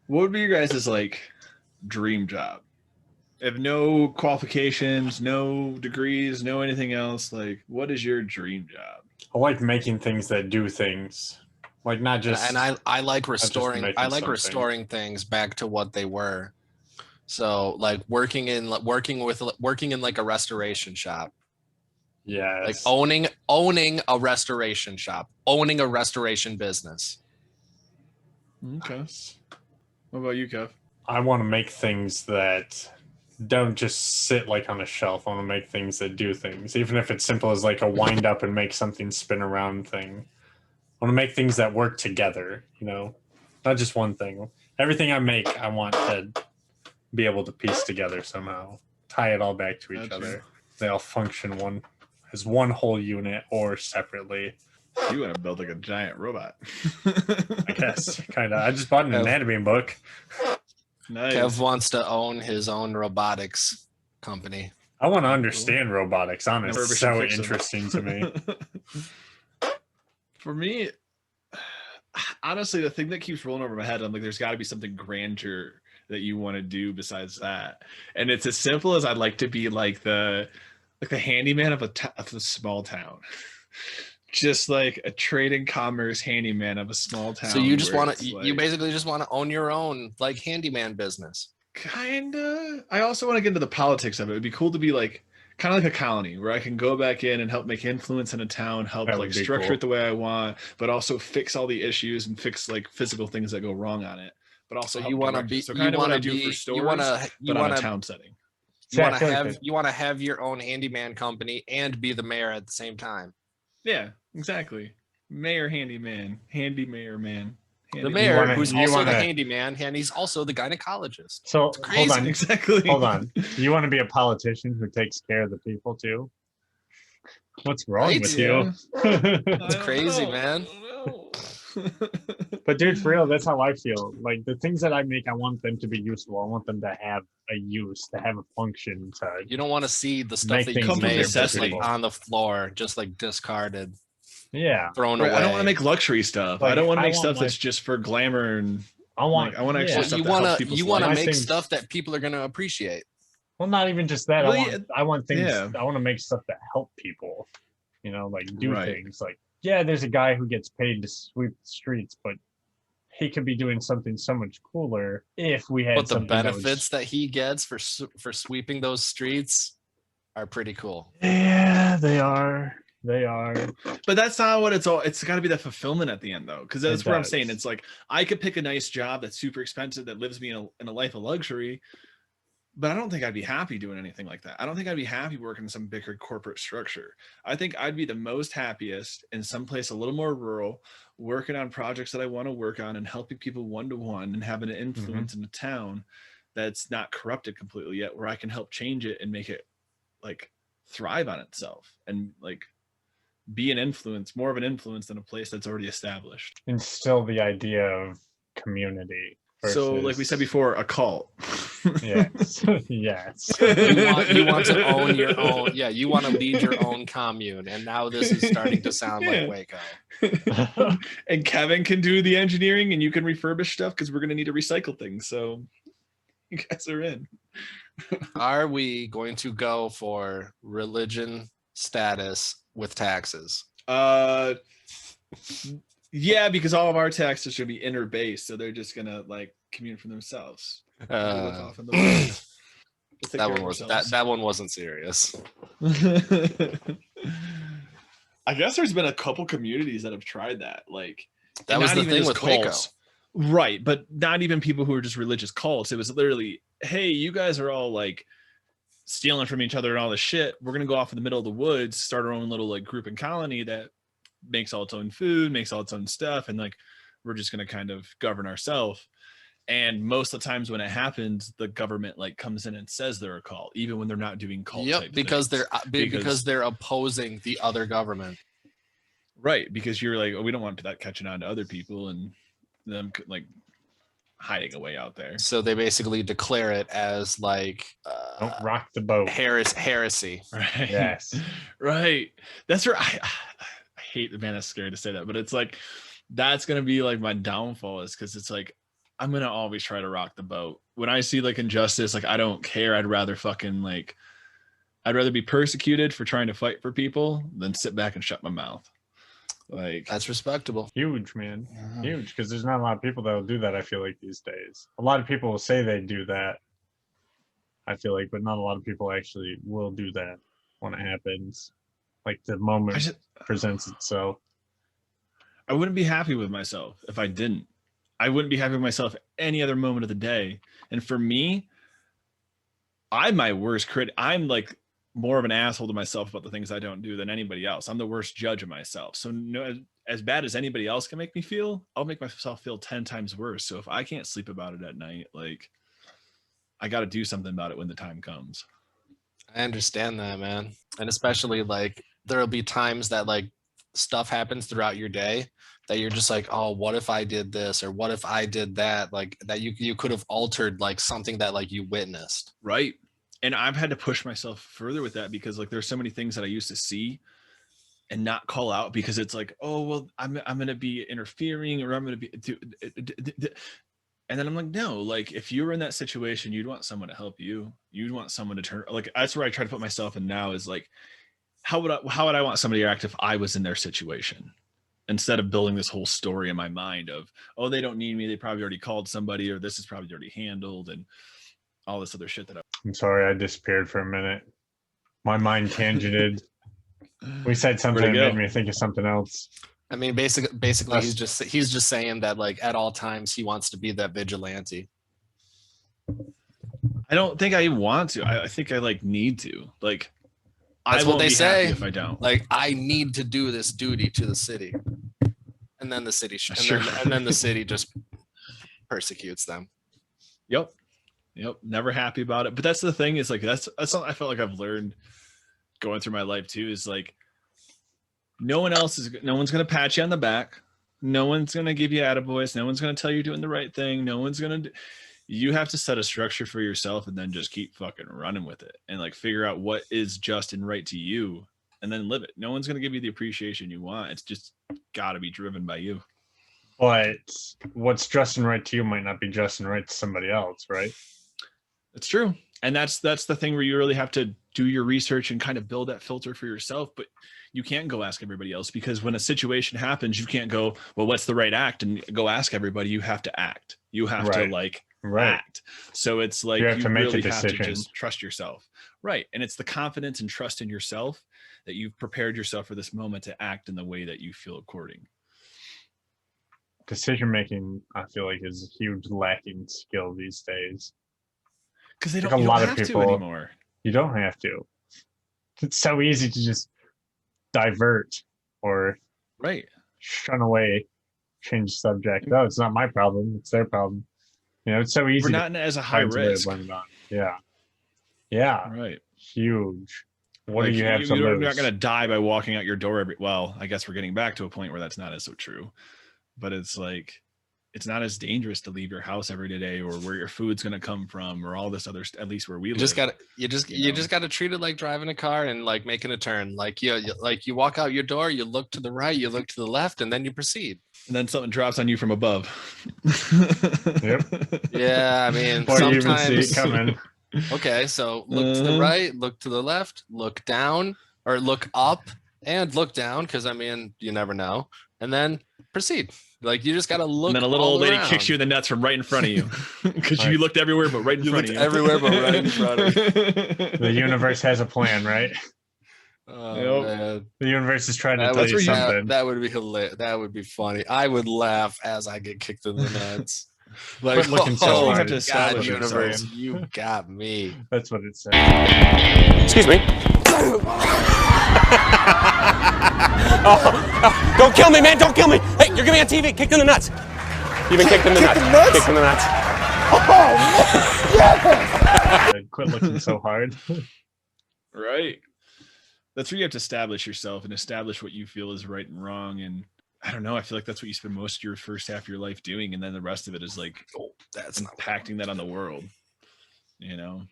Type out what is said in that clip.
What would be your guys' like dream job? If no qualifications, no degrees, no anything else, like what is your dream job? I like making things that do things, like not And just I like not just restoring making something. restoring things back to what they were. So like working in like a restoration shop, like Yes, owning a restoration shop, owning a restoration business. Okay. What about you, Kev? I want to make things that don't just sit like on a shelf. I want to make things that do things, even if it's simple as like a wind up and make something spin around thing. I want to make things that work together, not just one thing. Everything I make, I want to be able to piece together somehow, tie it all back to each other. They all function as one whole unit or separately. You want to build like a giant robot. I guess, kind of. I just bought an anatomy book. Nice. Kev wants to own his own robotics company. I want to understand robotics, honestly. It's so interesting to me. For me, honestly, the thing that keeps rolling over my head, I'm like, there's got to be something grandeur that you want to do besides that. And it's as simple as I'd like to be like the handyman of a small town. Just like a trade and commerce handyman of a small town. So you just want to, you basically just want to own your own like handyman business. Kinda. I also want to get into the politics of it. It'd be cool to be like kind of like a colony where I can go back in and help make influence in a town, help like structure it the way I want, but also fix all the issues and fix like physical things that go wrong on it. But also you want to be, so kind of what I do for stores, but on a town setting. You want to have your own handyman company and be the mayor at the same time. Yeah, exactly. Mayor handyman, handy mayor man. The mayor, who's also the handyman, and he's also the gynecologist. So hold on, exactly. Hold on. You want to be a politician who takes care of the people too? What's wrong with you? It's crazy, man. But dude, for real, that's how I feel. Like the things that I make, I want them to be useful. I want them to have a use, to have a function. You don't want to see the stuff that you made just like on the floor, just like discarded. Yeah, thrown away. I don't want to make luxury stuff. Like, I don't want to make stuff that's just for glamour and. I want to actually. You want to make stuff that people are going to appreciate. Well, not even just that. I want things. Yeah. I want to make stuff that help people. Like do things. Like there's a guy who gets paid to sweep the streets, but he could be doing something so much cooler if we had. But the benefits that he gets for sweeping those streets are pretty cool. Yeah, they are. But that's not what it's got to be that fulfillment at the end though, because that's what I'm saying. It's like I could pick a nice job that's super expensive that lives me in a life of luxury, but I don't think I'd be happy doing anything like that. I don't think I'd be happy working in some bigger corporate structure. I think I'd be the most happiest in some place a little more rural, working on projects that I want to work on and helping people one-to-one and having an influence in a town that's not corrupted completely yet, where I can help change it and make it like thrive on itself and like be an influence, more of an influence than a place that's already established. Instill the idea of community. So, like we said before, a cult. Yes. Yes. You want to own your own. Yeah, you want to lead your own commune, and now this is starting to sound like Waco. And Kevin can do the engineering, and you can refurbish stuff because we're going to need to recycle things. So, you guys are in. Are we going to go for religion status with taxes? Yeah, because all of our taxes should be inter-based, so they're just gonna like commune for themselves. That one wasn't serious. I guess there's been a couple communities that have tried that. Like that was the thing with Waco. Right, but not even people who are just religious cults. It was literally, hey, you guys are all like stealing from each other and all this shit. We're gonna go off in the middle of the woods, start our own little like group and colony that makes all its own food, makes all its own stuff, and like we're just gonna kind of govern ourselves. And most of the times when it happens, the government like comes in and says they're a cult, even when they're not doing cult. Yep, because they're opposing the other government. Right, because you're like, oh, we don't want that catching on to other people and them like hiding away out there. So they basically declare it as like don't rock the boat. Heresy. Right. Yes. Right. That's where I hate, man, that's scary to say that, but it's like that's gonna be like my downfall, is because it's like I'm gonna always try to rock the boat. When I see like injustice, like I don't care. I'd rather be persecuted for trying to fight for people than sit back and shut my mouth. Like, that's respectable. Huge, man. Huge, because there's not a lot of people that will do that, I feel like, these days. A lot of people will say they do that, I feel like, but not a lot of people actually will do that when it happens. Like the moment presents itself. I wouldn't be happy with myself if I didn't. I wouldn't be happy with myself any other moment of the day. And for me, I'm my worst critic. I'm like more of an asshole to myself about the things I don't do than anybody else. I'm the worst judge of myself. So no, as bad as anybody else can make me feel, I'll make myself feel 10 times worse. So if I can't sleep about it at night, like I got to do something about it when the time comes. I understand that, man. And especially like there'll be times that like stuff happens throughout your day that you're just like, oh, what if I did this, or what if I did that? Like that you could have altered like something that like you witnessed. Right. And I've had to push myself further with that because like there's so many things that I used to see and not call out because it's like, oh, well, I'm going to be interfering, or I'm going to be, and then I'm like, no, like if you were in that situation, you'd want someone to help you. You'd want someone to turn, like, that's where I try to put myself in now is like, how would I want somebody to act if I was in their situation? Instead of building this whole story in my mind of, oh, they don't need me, they probably already called somebody, or this is probably already handled, and all this other shit that I'm sorry, I disappeared for a minute. My mind tangented. We said something that made me think of something else. I mean, basically, he's just saying that like at all times he wants to be that vigilante. I don't think I want to. I think I like need to. Like, that's what they say. If I don't, like, I need to do this duty to the city, and then the city, and then the city just persecutes them. Yep. Never happy about it. But that's the thing is like that's something I felt like I've learned going through my life too. Is like no one's gonna pat you on the back. No one's gonna give you attaboys. No one's gonna tell you doing the right thing. No one's gonna. You have to set a structure for yourself and then just keep fucking running with it and like figure out what is just and right to you and then live it. No one's gonna give you the appreciation you want. It's just got to be driven by you. But what's just and right to you might not be just and right to somebody else, right? It's true. And that's the thing where you really have to do your research and kind of build that filter for yourself. But you can't go ask everybody else because when a situation happens, you can't go, well, what's the right act? And go ask everybody. You have to act. You have to like act. So it's like you have to make really a decision. have to just trust yourself. Right. And it's the confidence and trust in yourself that you've prepared yourself for this moment to act in the way that you feel according. Decision making, I feel like, is a huge lacking skill these days. Because they don't, like a lot of people anymore. You don't have to. It's so easy to just divert or shun away, change subject. Oh, it's not my problem. It's their problem. You know, it's so easy. We're not as a high risk. Yeah. Yeah. Right. Huge. What like, do you have to lose? You're not going to die by walking out your door well, I guess we're getting back to a point where that's not as so true. But it's like, it's not as dangerous to leave your house every day or where your food's going to come from or all this other, at least where we live. You just got to treat it like driving a car and like making a turn. Like you walk out your door, you look to the right, you look to the left, and then you proceed. And then something drops on you from above. Yep. Yeah. I mean, or sometimes, you even see it coming. Okay. So look to the right, look to the left, look down, or look up and look down. Cause I mean, you never know. And then proceed. Like you just gotta look. And then a little old lady kicks you in the nuts from right in front of you, because you looked everywhere but right in front of you. Everywhere but right in front of you. The universe has a plan, right? Oh, man. The universe is trying to tell you something. That would be hilarious. That would be funny. I would laugh as I get kicked in the nuts. Like, quit looking so hard. God, universe, you got me. That's what it says. Excuse me. Oh, don't kill me, man! Don't kill me! Hey, you're gonna be on TV. Kicked in the nuts. You've been kicked in the nuts. Kicked in the nuts. Oh, yes! Quit looking so hard. Right. That's where you have to establish yourself and establish what you feel is right and wrong. And I don't know. I feel like that's what you spend most of your first half of your life doing, and then the rest of it is like, that's not impacting that on the world. You know.